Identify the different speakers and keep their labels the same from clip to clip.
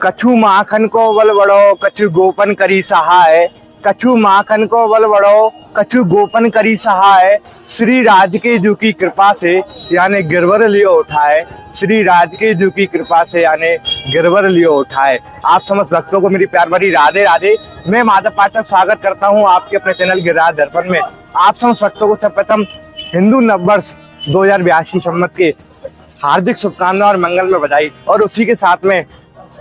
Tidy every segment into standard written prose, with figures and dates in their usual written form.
Speaker 1: कछु माखन को बल बढ़ो कछु गोपन करी सहाय, कछु माखन को बल बढ़ो कछु गोपन करी सहाय, श्री राधिके जू की कृपा से यानी गिरवर लियो उठाए, श्री राधिके जू की कृपा से यानी गिरवर लियो उठाए। आप समस्त भक्तों को मेरी प्यार भरी राधे राधे। मैं माधव पाठक स्वागत करता हूं आपके अपने चैनल गिरिराज दर्पण में। आप समस्त भक्तों को सर्वप्रथम हिंदू नववर्ष 2082 संवत के हार्दिक शुभकामनाएं और मंगल में बधाई, और उसी के साथ में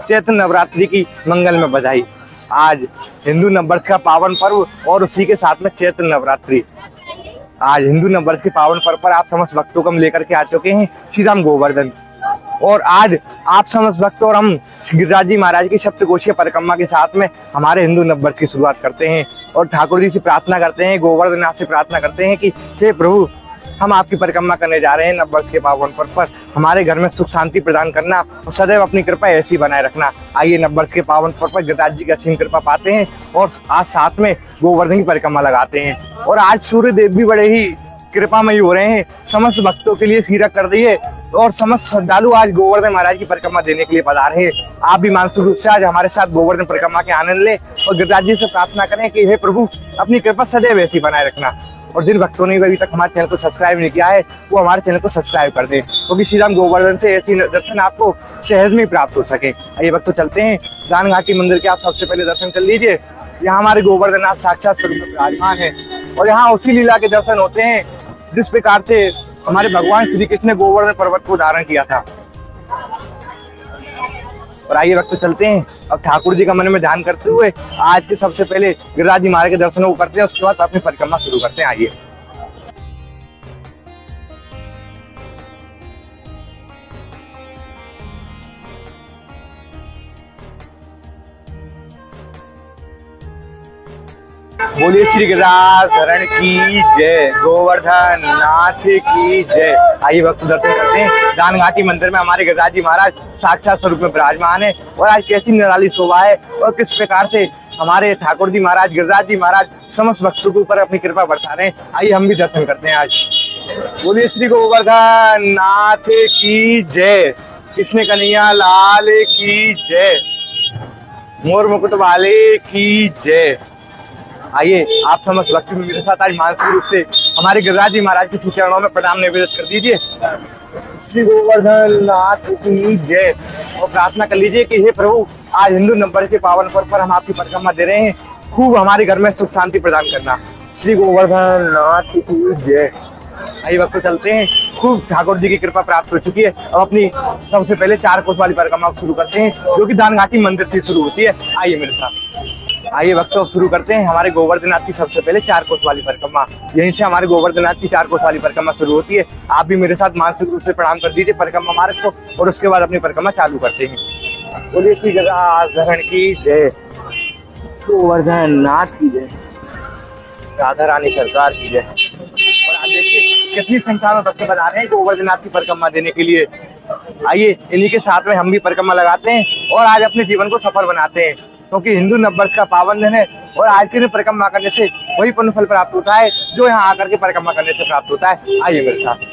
Speaker 1: चैत्र नवरात्रि की मंगल में बधाई। आज हिंदू नववर्ष का पावन पर्व और उसी के साथ में चैत्र नवरात्रि। आज हिंदू नववर्ष के पावन पर्व पर आप समस्त भक्तों को हम लेकर के आ चुके हैं श्री राम गोवर्धन, और आज आप समस्त भक्त और हम गिरिराज जी महाराज की सप्तकोशीय परिक्रमा के साथ में हमारे हिंदू नववर्ष की शुरुआत करते हैं और ठाकुर जी से प्रार्थना करते हैं, गोवर्धननाथ से प्रार्थना करते हैं कि हे प्रभु, हम आपकी परिक्रमा करने जा रहे हैं नववर्ष के पावन पर्व पर, हमारे घर में सुख शांति प्रदान करना और सदैव अपनी कृपा ऐसी बनाए रखना। आइए नववर्ष के पावन पर्व पर गिरिराज जी की असीम कृपा पाते हैं और आज साथ में गोवर्धन की परिक्रमा लगाते हैं। और आज सूर्य देव भी बड़े ही कृपामयी हो रहे हैं, समस्त भक्तों के लिए शीरक कर रही है और समस्त श्रद्धालु आज गोवर्धन महाराज की परिक्रमा देने के लिए पधारे हैं। आप भी मानसिक रूप से आज हमारे साथ गोवर्धन परिक्रमा के आनंद लें और गिरिराज जी से प्रार्थना करें कि हे प्रभु, अपनी कृपा सदैव ऐसी बनाए रखना। और जिन भक्तों ने अभी तक हमारे चैनल को सब्सक्राइब नहीं किया है वो हमारे चैनल को सब्सक्राइब कर दें, क्योंकि श्री राम गोवर्धन से ऐसी दर्शन आपको सहज में प्राप्त हो सके। आइए भक्तों चलते हैं दान घाटी मंदिर के, आप सबसे पहले दर्शन कर लीजिए। यहाँ हमारे गोवर्धननाथ साक्षात स्वरूप में विराजमान है और यहाँ उसी लीला के दर्शन होते हैं जिस प्रकार से हमारे भगवान श्री कृष्ण ने गोवर्धन पर्वत को धारण किया था। और आइए भक्त चलते हैं अब ठाकुर जी का मन में ध्यान करते हुए आज के सबसे पहले गिरिराज जी महाराज के दर्शनों को करते हैं, उसके बाद अपनी परिक्रमा शुरू करते हैं। आइए बोलिए श्री गिरिराज धरण की जय, गोवर्धन नाथ की जय। आइए भक्त दर्शन करते हैं दान घाटी मंदिर में हमारे गिरिराज जी महाराज साक्षात स्वरूप में विराजमान है और आज कैसी निराली शोभा है और किस प्रकार से हमारे ठाकुर जी महाराज गिरिराज जी महाराज समस्त भक्तों के ऊपर अपनी कृपा बरसा रहे हैं। आइए हम भी दर्शन करते हैं आज। बोलिए श्री गोवर्धन नाथ की जय, कृष्ण कन्हैया लाल की जय, मोर मुकुट वाले की जय। आइए आप समस्त भक्ति में मेरे साथ आज मानसिक रूप से हमारे गिरिराज जी महाराज के चरणों में प्रणाम निवेदित कर दीजिए। श्री गोवर्धन नाथ की जय और प्रार्थना कर लीजिए कि हे प्रभु, आज हिंदू नववर्ष के पावन पर्व पर हम आपकी परिक्रमा दे रहे हैं, खूब हमारे घर में सुख शांति प्रदान करना। श्री गोवर्धन नाथ की जय। आइए वक्त चलते हैं, खूब ठाकुर जी की कृपा प्राप्त हो चुकी है। अब अपनी सबसे पहले 4 कोस वाली परिक्रमा शुरू करते हैं जो कि दान घाटी मंदिर से शुरू होती है। आइए मेरे साथ, आइए वक्त शुरू करते हैं हमारे गोवर्धननाथ की सबसे पहले 4 कोस वाली परिक्रमा। यहीं से हमारे गोवर्धननाथ की 4 कोस वाली परिक्रमा शुरू होती है। आप भी मेरे साथ मानसिक रूप से प्रणाम कर दीजिए परिक्रमा मार्ग को और उसके बाद अपनी परिक्रमा चालू करते हैं। बोलिए श्री गिरिराज धरण की जय, गोवर्धननाथ की जय, राधा रानी सरकार की जय। और आप देखिए कितनी संख्या में बच्चे बना रहे हैं गोवर्धननाथ की परिक्रमा देने के लिए। आइए इन्हीं के साथ में हम भी परिक्रमा लगाते हैं और आज अपने जीवन को सफल बनाते हैं, क्योंकि हिंदू नववर्ष का पावन दिन है और आज के दिन परिक्रमा करने से वही पुण्य फल प्राप्त होता है जो यहाँ आकर के परिक्रमा करने से प्राप्त होता है। आइए मेरे साथ।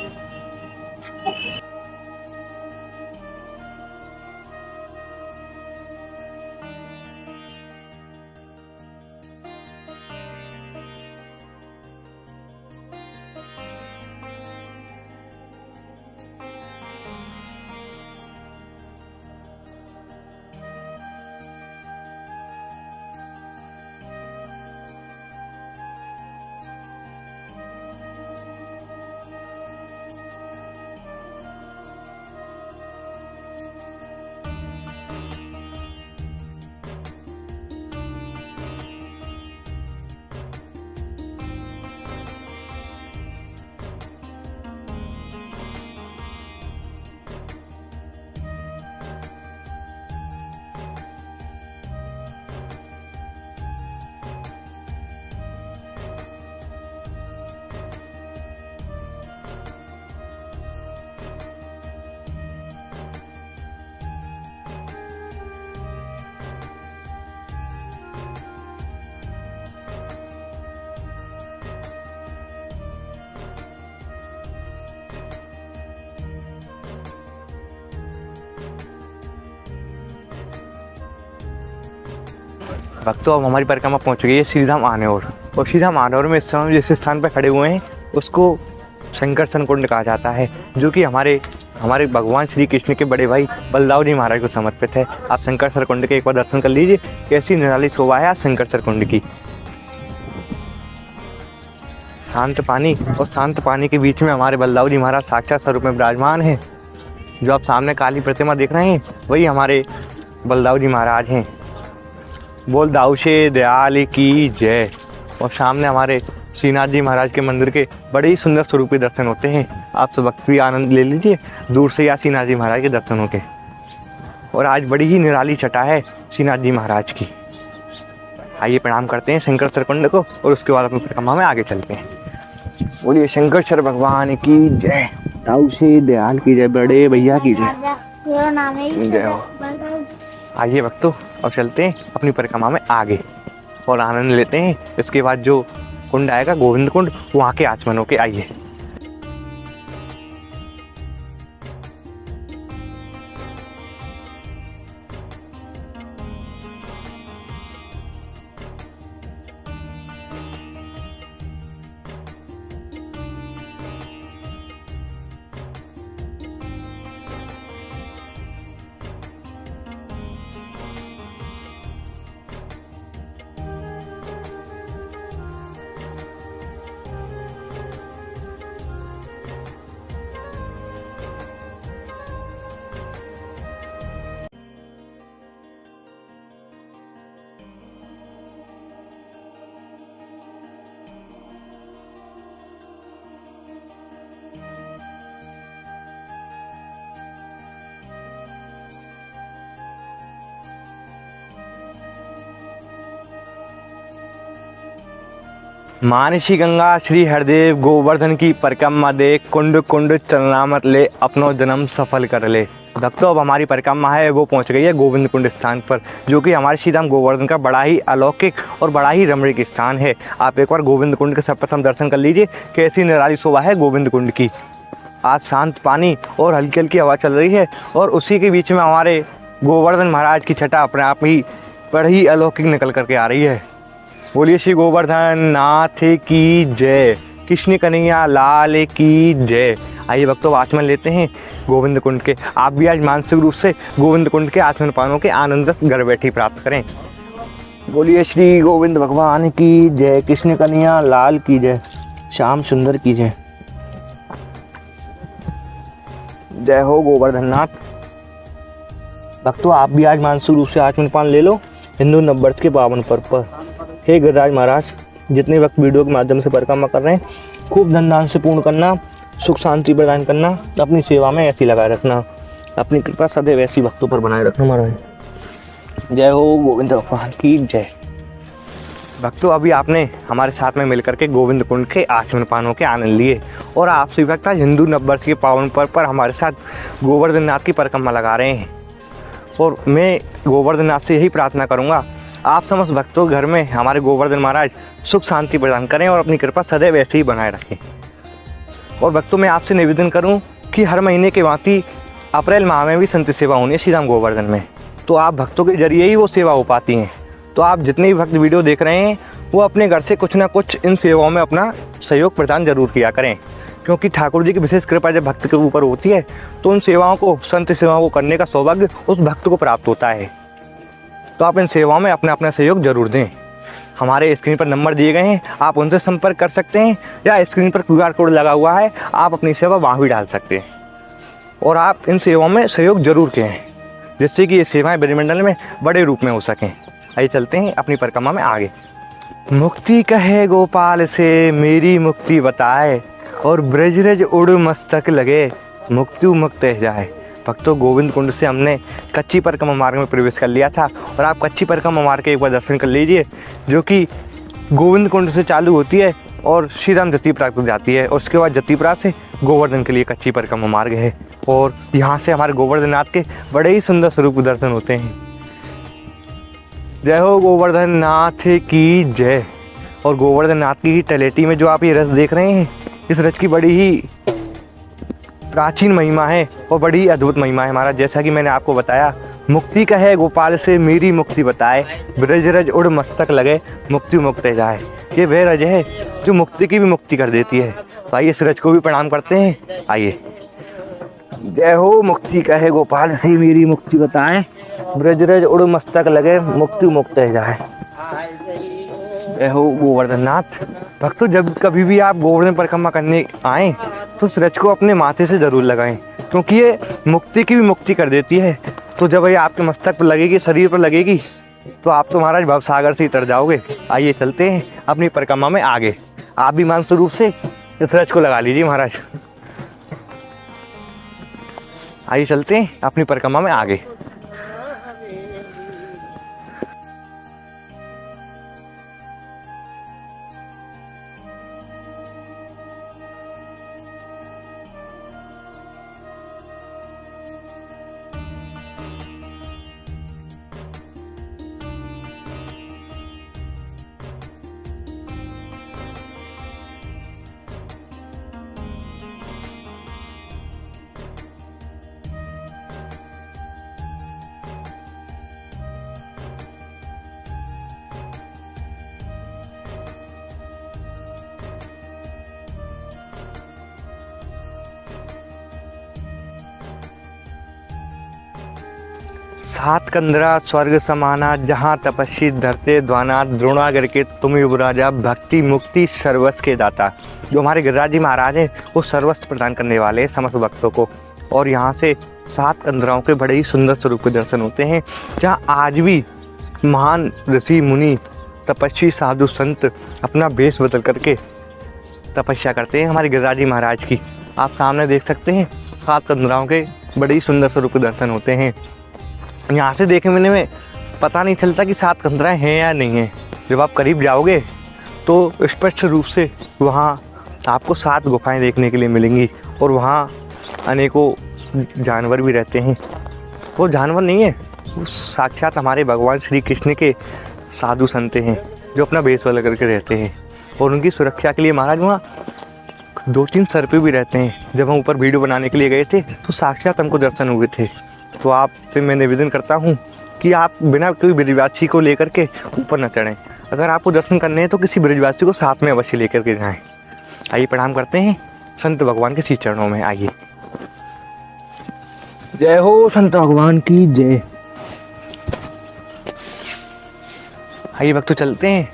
Speaker 1: भक्तों अब हमारी परिक्रमा पहुंच गई है श्रीधाम आनेौर, और श्रीधाम आनेौर में इस समय जिस स्थान पर खड़े हुए हैं उसको शंकरसर कुंड कहा जाता है, जो कि हमारे भगवान श्री कृष्ण के बड़े भाई बलदाऊ जी महाराज को समर्पित है। आप शंकरसर कुंड के एक बार दर्शन कर लीजिए, कैसी निराली शोभा है आज शंकरसर कुंड की। शांत पानी, और शांत पानी के बीच में हमारे बलदाऊ जी महाराज साक्षात स्वरूप में विराजमान हैं। जो आप सामने काली प्रतिमा देख रहे हैं वही हमारे बलदाऊ जी महाराज हैं। बोल दाऊ से दयाल की जय। और सामने हमारे श्रीनाथ जी महाराज के मंदिर के बड़े ही सुंदर स्वरूपी दर्शन होते हैं। आप सब वक्त भी आनंद ले लीजिए दूर से या श्रीनाथ जी महाराज के दर्शनों के। और आज बड़ी ही निराली छटा है श्रीनाथ जी महाराज की। आइए प्रणाम करते हैं शंकरसर कुंड को, और उसके बाद अपनी परिक्रमा में आगे चलते हैं। बोलिए शंकरसर भगवान की जय, दाऊ से दयाल की जय, बड़े भैया की जय, जय हो। आइए भक्तों अब चलते हैं अपनी परिक्रमा में आगे और आनंद लेते हैं। इसके बाद जो कुंड आएगा गोविंद कुंड, वहाँ के आचमन होके आइए। मानसी गंगा श्री हरदेव गोवर्धन की परिक्रमा देख, कुंड कुंड चलना मत ले, अपनो जन्म सफल कर ले। भक्तों अब हमारी परिक्रमा है वो पहुंच गई है गोविंद कुंड स्थान पर, जो कि हमारे श्रीधाम गोवर्धन का बड़ा ही अलौकिक और बड़ा ही रमणीक स्थान है। आप एक बार गोविंद कुंड के सर्वप्रथम दर्शन कर लीजिए, कैसी निराली शोभा है गोविंद कुंड की। आज शांत पानी और हल्की हल्की हवा चल रही है, और उसी के बीच में हमारे गोवर्धन महाराज की छटा अपने आप ही बड़ी अलौकिक निकल करके आ रही है। बोलिए श्री गोवर्धन नाथ की जय, कृष्ण कन्हैया लाल की जय। आइए भक्तों आचमन लेते हैं गोविंद कुंड के। आप भी आज मानसिक रूप से गोविंद कुंड के आचमन पानों के आनंद घर बैठी प्राप्त करें। बोलिए श्री गोविंद भगवान की जय, कृष्ण कन्हैया लाल की जय, श्याम सुंदर की जय। जय हो गोवर्धन नाथ। भक्तों आप भी आज मानसिक रूप से आचमन पान ले लो हिंदू नववर्ष के पावन पर्व पर। हे गिरिराज महाराज, जितने वक्त वीडियो के माध्यम से परिक्रमा कर रहे हैं, खूब धन दान से पूर्ण करना, सुख शांति प्रदान करना, अपनी सेवा में ऐसी लगाए रखना, अपनी कृपा सदैव ऐसी भक्तों पर बनाए रखना महाराज। जय हो गोविंद भगवान की जय। भक्तों अभी आपने हमारे साथ में मिलकर के गोविंद कुंड के आचमन पानों के आनंद लिए, और आप सभी भक्त आज हिंदू नववर्ष के पावन पर्व पर हमारे साथ गोवर्धन नाथ की परिक्रमा लगा रहे हैं। और मैं गोवर्धन नाथ से यही प्रार्थना करूँगा, आप समस्त भक्तों घर में हमारे गोवर्धन महाराज सुख शांति प्रदान करें और अपनी कृपा सदैव ऐसे ही बनाए रखें। और भक्तों मैं आपसे निवेदन करूं कि हर महीने के भांति अप्रैल माह में भी संत सेवा होनी है श्रीधाम गोवर्धन में, तो आप भक्तों के जरिए ही वो सेवा हो पाती हैं। तो आप जितने भी भक्त वीडियो देख रहे हैं वो अपने घर से कुछ ना कुछ इन सेवाओं में अपना सहयोग प्रदान जरूर किया करें, क्योंकि ठाकुर जी की विशेष कृपा जब भक्त के ऊपर होती है तो उन सेवाओं को, संत सेवाओं को करने का सौभाग्य उस भक्त को प्राप्त होता है। तो आप इन सेवाओं में अपना अपना सहयोग जरूर दें। हमारे स्क्रीन पर नंबर दिए गए हैं, आप उनसे संपर्क कर सकते हैं, या स्क्रीन पर QR कोड लगा हुआ है, आप अपनी सेवा वहाँ भी डाल सकते हैं। और आप इन सेवाओं में सहयोग जरूर करें, जिससे कि ये सेवाएं ब्रह्मंडल में बड़े रूप में हो सकें। आइए चलते हैं अपनी परिक्रमा में आगे। मुक्ति कहे गोपाल से मेरी मुक्ति बताए, और ब्रजरज उड़ मस्तक लगे मुक्ति मुक्त जाए। भक्तों गोविंद कुंड से हमने कच्ची परिक्रमा मार्ग में प्रवेश कर लिया था, और आप कच्ची परिक्रमा मार्ग के एक बार दर्शन कर लीजिए, जो कि गोविंद कुंड से चालू होती है और श्रीधाम जतिप्रा तक जाती है। उसके बाद जतिप्रा से गोवर्धन के लिए कच्ची परिक्रमा मार्ग है, और यहाँ से हमारे गोवर्धन नाथ के बड़े ही सुंदर स्वरूप दर्शन होते हैं। जय हो गोवर्धन नाथ की जय। और गोवर्धन नाथ की तलेटी में जो आप ये रस देख रहे हैं, इस रस की बड़ी ही प्राचीन महिमा है और बड़ी ही अद्भुत महिमा है महाराज। जैसा कि मैंने आपको बताया, मुक्ति कहे गोपाल से मेरी मुक्ति बताए, ब्रज रज उड़ मस्तक लगे मुक्ति मुक्त जाए। ये वह रज है जो मुक्ति की भी मुक्ति कर देती है। तो आइए इस रज को भी प्रणाम करते हैं। आइए। जय हो मुक्ति कहे गोपाल से मेरी मुक्ति बताए, ब्रज रज उड़ मस्तक लगे मुक्ति मुक्त जाए। जय हो गोवर्धन नाथ। भक्तों, जब कभी भी आप गोवर्धन परिक्रमा करने आएँ तो इस रज को अपने माथे से जरूर लगाएं, क्योंकि ये मुक्ति की भी मुक्ति कर देती है। तो जब ये आपके मस्तक पर लगेगी, शरीर पर लगेगी, तो आप तो महाराज भवसागर से ही तर जाओगे। आइए चलते हैं अपनी परिक्रमा में आगे। आप भी मान स्वरूप से इस रज को लगा लीजिए महाराज। आइए चलते हैं अपनी परिक्रमा में आगे। सात कंदरा स्वर्ग समाना, जहाँ तपस्वी धरते द्वाना, द्रोणागर के तुम युवराजा, भक्ति मुक्ति सर्वस्व के दाता। जो हमारे गिरिराज जी महाराज हैं वो सर्वस्व प्रदान करने वाले हैं समस्त भक्तों को। और यहाँ से सात कंदराओं के बड़े ही सुंदर स्वरूप के दर्शन होते हैं, जहाँ आज भी महान ऋषि मुनि तपस्वी साधु संत अपना वेश बदल करके तपस्या करते हैं हमारे गिरिराज जी महाराज की। आप सामने देख सकते हैं सात कंदराओं के बड़े ही सुंदर स्वरूप के दर्शन होते हैं। यहाँ से देखने में पता नहीं चलता कि सात कंदराएं हैं या नहीं हैं। जब आप करीब जाओगे तो स्पष्ट रूप से वहाँ आपको सात गुफाएं देखने के लिए मिलेंगी, और वहाँ अनेकों जानवर भी रहते हैं। वो जानवर नहीं है, वो साक्षात हमारे भगवान श्री कृष्ण के साधु संत हैं जो अपना वेश बदल करके रहते हैं। और उनकी सुरक्षा के लिए महाराज वहाँ 2-3 सर्पे भी रहते हैं। जब हम ऊपर वीडियो बनाने के लिए गए थे तो साक्षात हमको दर्शन हुए थे। तो आपसे मैं निवेदन करता हूँ कि आप बिना कोई ब्रजवासी को लेकर के ऊपर न चढ़ें। अगर आपको दर्शन करने हैं तो किसी ब्रजवासी को साथ में अवश्य लेकर के जाएं। आइए प्रणाम करते हैं संत भगवान के श्री चरणों में। आइए। जय हो संत भगवान की जय। आइए भक्तों चलते हैं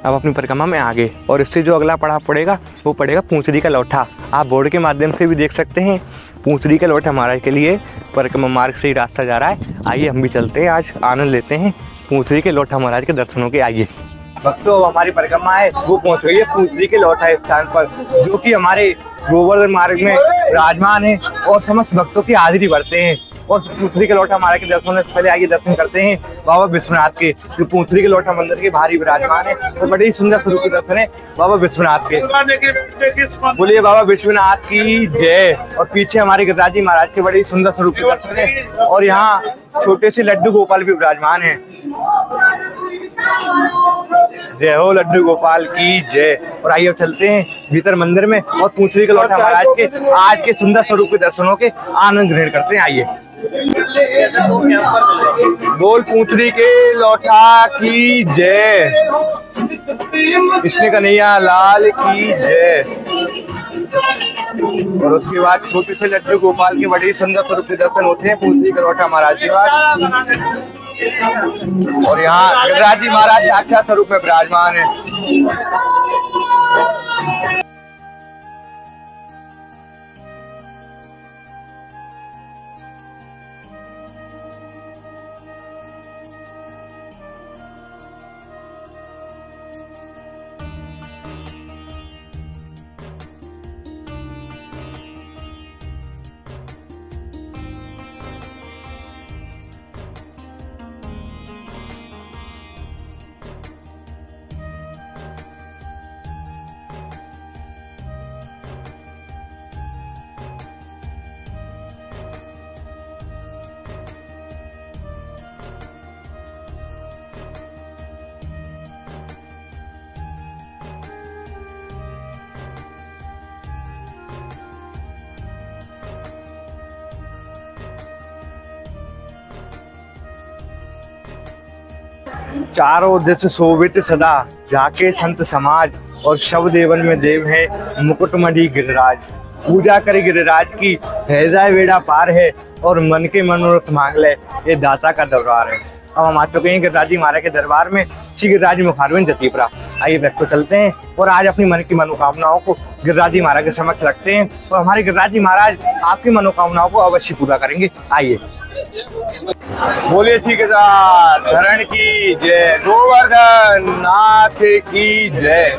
Speaker 1: अब अपनी परिक्रमा में आगे। और इससे जो अगला पड़ाव पड़ेगा वो पड़ेगा पूंछड़ी का लौठा। आप बोर्ड के माध्यम से भी देख सकते हैं पूंछड़ी का लौठा महाराज के लिए परिक्रमा मार्ग से ही रास्ता जा रहा है। आइए हम भी चलते हैं, आज आनंद लेते हैं पूंछड़ी के लौठा महाराज के दर्शनों के। आइए भक्तों, हमारी परिक्रमा है वो पहुंच गई है पूंछड़ी के लौठा स्थान पर, जो कि हमारे गोवर्धन मार्ग में विराजमान है और समस्त भक्तों की हाजिरी भरते हैं। और पूंछड़ी के लौठा महाराज के दर्शन से पहले आइए दर्शन करते हैं बाबा विश्वनाथ के, जो पूंछड़ी के लौठा मंदिर के भारी विराजमान है। तो बड़े ही सुंदर स्वरूप के दर्शन है बाबा विश्वनाथ के। बोलिए बाबा विश्वनाथ की जय। और पीछे हमारे गिरिराज जी महाराज के बड़े ही सुंदर स्वरूप के दर्शन है। और यहाँ छोटे से लड्डू गोपाल भी विराजमान है। जय हो लड्डू गोपाल की जय। और आइए चलते हैं भीतर मंदिर में और पूंछड़ी के लौठा महाराज के आज के सुंदर स्वरूप के दर्शनों के आनंद ग्रहण करते हैं। आइए। बोल पूंछड़ी के लौठा की जय, कृष्ण कन्हैया लाल की जय। और उसके बाद छोटे से लड्डू गोपाल के बड़े सुंदर स्वरूप के दर्शन होते हैं पूंछड़ी के लौठा महाराज के बाद। और यहाँ गिरिराज जी महाराज साक्षात स्वरूप में विराजमान है। चारों दिस शोभित सदा जाके संत समाज, और शव देवन में देव है मुकुटमणि गिरिराज। पूजा करे गिरिराज की है जाए बेड़ा पार है, और मन के मनोरथ मांग ले ये दाता का दरबार है। अब हम आ चुके हैं गिरिराज जी महाराज के दरबार में, श्री गिरिराज मुखारबिंद जतीपुरा। आइए व्यक्त चलते हैं और आज अपनी मन की मनोकामनाओं को गिरिराज जी महाराज के समक्ष रखते हैं, और हमारे गिरिराज जी महाराज आपकी मनोकामनाओं को अवश्य पूरा करेंगे। आइए। बोलिए श्री गिरिराज धरण की जय, गोवर्धन नाथ की जय।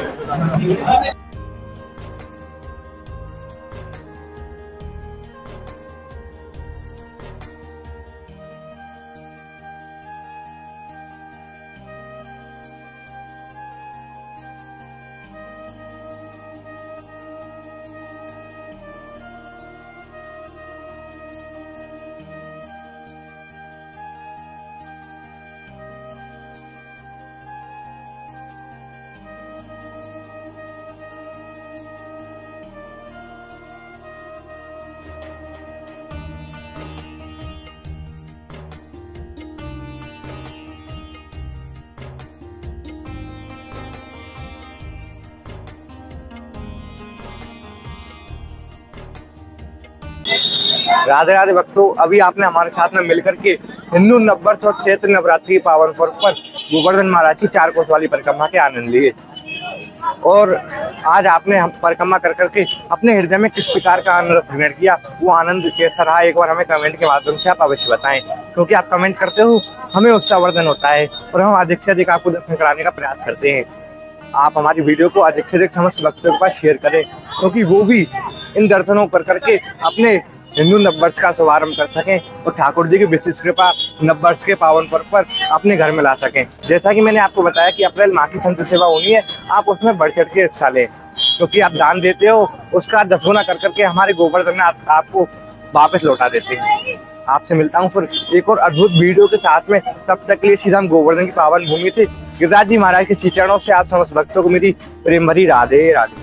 Speaker 1: राधे राधे भक्तों, अभी आपने हमारे साथ में मिलकर के हिंदू नववर्ष और चैत्र नवरात्रि के पावन पर्व पर गोवर्धन महाराज की 4 कोस वाली परिक्रमा के आनंद लिए। और आज आपने हम परिक्रमा कर करके अपने हृदय में किस प्रकार का आनंद ग्रहण किया, वो आनंद कैसा रहा, एक बार हमें कमेंट के माध्यम से आप अवश्य बताएं, क्योंकि आप कमेंट करते हो हमें उत्साहवर्धन होता है और हम अधिक से अधिक आपको दर्शन कराने का प्रयास करते हैं। आप हमारी वीडियो को अधिक से अधिक समस्त भक्तों के पास शेयर करें, क्योंकि वो भी इन दर्शनों कर करके अपने हिंदू नववर्ष का शुभारंभ कर सकें और ठाकुर जी की विशेष कृपा नववर्ष के पावन पर्व पर अपने घर में ला सकें। जैसा कि मैंने आपको बताया कि अप्रैल माह की संत सेवा होनी है, आप उसमें बढ़ चढ़ के हिस्सा लें, क्योंकि आप दान देते हो उसका 10 गुना कर करके हमारे गोवर्धन आपको वापस लौटा देते हैं। आपसे मिलता हूँ फिर एक और अद्भुत वीडियो के साथ में, तब तक के लिए सीधा हम गोवर्धन की पावन भूमि से गिरिराज जी महाराज के चरणों से आप समस्त भक्तों को मेरी प्रेम भरी राधे राधे।